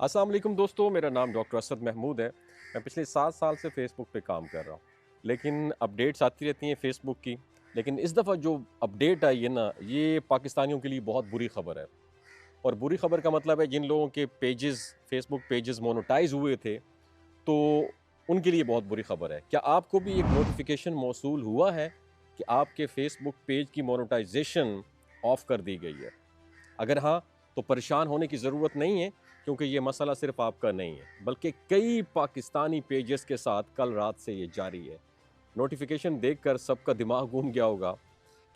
अस्सलाम वालेकुम दोस्तों, मेरा नाम डॉक्टर असद महमूद है। मैं पिछले 7 साल से फ़ेसबुक पे काम कर रहा हूँ। लेकिन अपडेट्स आती रहती हैं फ़ेसबुक की। लेकिन इस दफ़ा जो अपडेट आई है ना, ये पाकिस्तानियों के लिए बहुत बुरी ख़बर है। और बुरी ख़बर का मतलब है जिन लोगों के पेजेज़ फ़ेसबुक पेजेज़ मोनेटाइज़ हुए थे, तो उनके लिए बहुत बुरी ख़बर है। क्या आपको भी एक नोटिफ़िकेशन मौसूल हुआ है कि आपके फ़ेसबुक पेज की मोनेटाइज़ेशन ऑफ़ कर दी गई है? अगर हाँ, तो परेशान होने की ज़रूरत नहीं है, क्योंकि ये मसला सिर्फ़ आपका नहीं है, बल्कि कई पाकिस्तानी पेजेज़ के साथ कल रात से ये जारी है। नोटिफ़िकेशन देखकर सबका दिमाग घूम गया होगा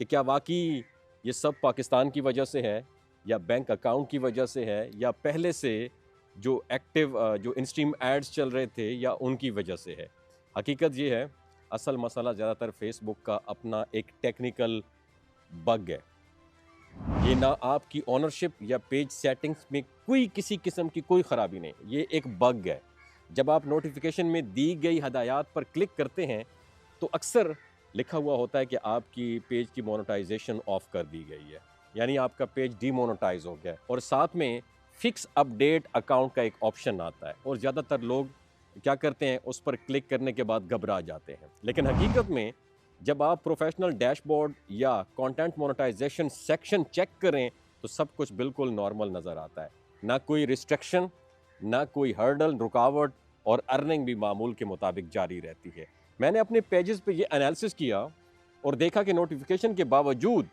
कि क्या वाक़ई ये सब पाकिस्तान की वजह से है, या बैंक अकाउंट की वजह से है, या पहले से जो जो इन स्ट्रीम एड्स चल रहे थे, या उनकी वजह से है। हकीकत ये है, असल मसला ज़्यादातर फ़ेसबुक का अपना एक टेक्निकल बग है। ये ना आपकी ओनरशिप या पेज सेटिंग्स में कोई किसी किस्म की कोई ख़राबी नहीं, ये एक बग है। जब आप नोटिफ़िकेशन में दी गई हदायत पर क्लिक करते हैं, तो अक्सर लिखा हुआ होता है कि आपकी पेज की मोनेटाइज़ेशन ऑफ कर दी गई है, यानी आपका पेज डीमोनेटाइज़ हो गया है। और साथ में फिक्स अपडेट अकाउंट का एक ऑप्शन आता है, और ज़्यादातर लोग क्या करते हैं, उस पर क्लिक करने के बाद घबरा जाते हैं। लेकिन हकीकत में जब आप प्रोफेशनल डैशबोर्ड या कंटेंट मोनेटाइजेशन सेक्शन चेक करें, तो सब कुछ बिल्कुल नॉर्मल नज़र आता है। ना कोई रिस्ट्रिक्शन, ना कोई हर्डल रुकावट, और अर्निंग भी मामूल के मुताबिक जारी रहती है। मैंने अपने पेजेस पे ये एनालिसिस किया और देखा कि नोटिफिकेशन के बावजूद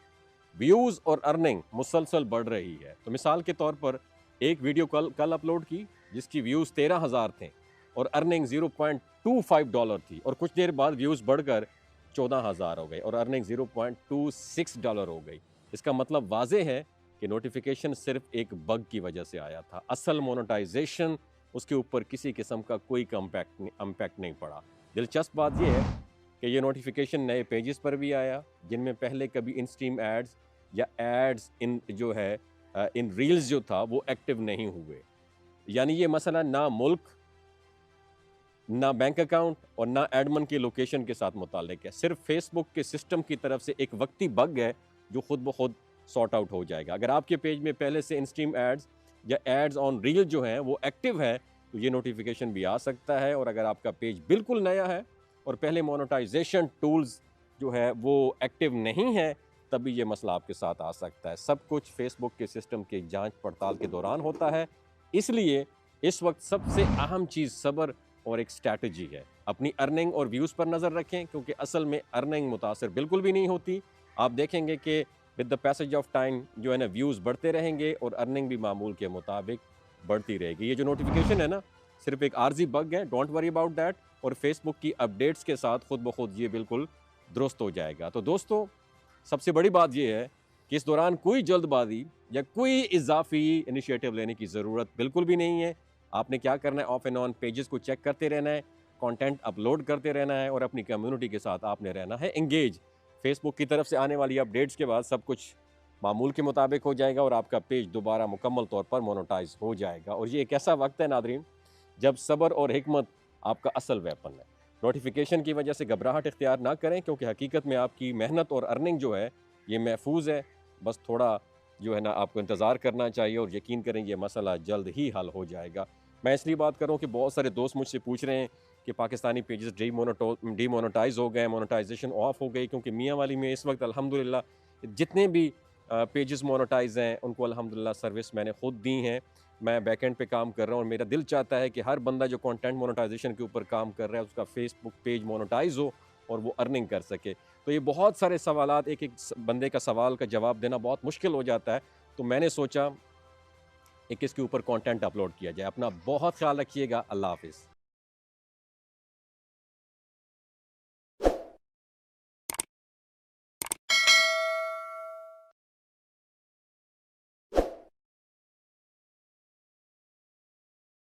व्यूज़ और अर्निंग मुसलसल बढ़ रही है। तो मिसाल के तौर पर एक वीडियो कल कल अपलोड की, जिसकी व्यूज़ 13,000 थे और अर्निंग $0.25 थी, और कुछ देर बाद व्यूज़ बढ़कर 14,000 हो गए और अर्निंग $0.26 हो गई। इसका मतलब वाज़ेह है कि नोटिफिकेशन सिर्फ एक बग की वजह से आया था। असल मोनेटाइजेशन, उसके ऊपर किसी किस्म का कोई इम्पैक्ट नहीं पड़ा। दिलचस्प बात यह है कि ये नोटिफिकेशन नए पेजेस पर भी आया, जिनमें पहले कभी इन स्ट्रीम एड्स या एड्स इन जो है इन रील्स जो था वो एक्टिव नहीं हुए। यानी ये मसला ना मुल्क, ना बैंक अकाउंट और ना एडमन की लोकेशन के साथ मुताल्लिक है। सिर्फ फेसबुक के सिस्टम की तरफ से एक वक्ती बग है, जो खुद ब खुद सॉर्ट आउट हो जाएगा। अगर आपके पेज में पहले से इन स्ट्रीम एड्स या एड्स ऑन रील जो हैं वो एक्टिव है, तो ये नोटिफिकेशन भी आ सकता है। और अगर आपका पेज बिल्कुल नया है और पहले मोनेटाइजेशन टूल्स जो है वो एक्टिव नहीं है, तभी ये मसला आपके साथ आ सकता है। सब कुछ फेसबुक के सिस्टम की जांच पड़ताल के दौरान होता है। इसलिए इस वक्त सबसे अहम चीज़ सब्र और एक स्ट्रैटेजी है। अपनी अर्निंग और व्यूज़ पर नज़र रखें, क्योंकि असल में अर्निंग मुतासर बिल्कुल भी नहीं होती। आप देखेंगे कि with the passage of time जो है ना, व्यूज़ बढ़ते रहेंगे और अर्निंग भी मामूल के मुताबिक बढ़ती रहेगी। ये जो नोटिफिकेशन है ना, सिर्फ एक आर्जी बग है, डोंट वरी अबाउट दैट। और फेसबुक की अपडेट्स के साथ खुद ब खुद ये बिल्कुल दुरुस्त हो जाएगा। तो दोस्तों, सबसे बड़ी बात यह है कि इस दौरान कोई जल्दबाजी या कोई इजाफी इनिशिएटिव लेने की ज़रूरत बिल्कुल भी नहीं है। आपने क्या करना है, ऑफ एंड ऑन पेजेस को चेक करते रहना है, कंटेंट अपलोड करते रहना है, और अपनी कम्युनिटी के साथ आपने रहना है एंगेज। फेसबुक की तरफ से आने वाली अपडेट्स के बाद सब कुछ मामूल के मुताबिक हो जाएगा और आपका पेज दोबारा मुकम्मल तौर पर मोनेटाइज हो जाएगा। और ये एक ऐसा वक्त है नादरीन, जब सब्र और हिकमत आपका असल वेपन है। नोटिफिकेशन की वजह से घबराहट इख्तियार ना करें, क्योंकि हकीकत में आपकी मेहनत और अर्निंग जो है ये महफूज है। बस थोड़ा जो है ना, आपको इंतज़ार करना चाहिए, और यकीन करें ये मसला जल्द ही हल हो जाएगा। मैं इसलिए बात कर रहा हूँ कि बहुत सारे दोस्त मुझसे पूछ रहे हैं कि पाकिस्तानी पेजेस डीमोनेटाइज हो गए, मोनेटाइजेशन ऑफ हो गई। क्योंकि मियाँ वाली में इस वक्त अल्हम्दुलिल्लाह जितने भी पेजेस मोनेटाइज हैं, उनको अल्हम्दुलिल्लाह सर्विस मैंने खुद दी हैं। मैं बैकएंड पे काम कर रहा हूँ, और मेरा दिल चाहता है कि हर बंदा जो कंटेंट मोनेटाइजेशन के ऊपर काम कर रहा है, उसका फेसबुक पेज मोनेटाइज हो और वो अर्निंग कर सके। तो ये बहुत सारे सवालात, एक एक बंदे का सवाल का जवाब देना बहुत मुश्किल हो जाता है। तो मैंने सोचा एक इसके ऊपर कंटेंट अपलोड किया जाए। अपना बहुत ख्याल रखिएगा। अल्लाह हाफिज़।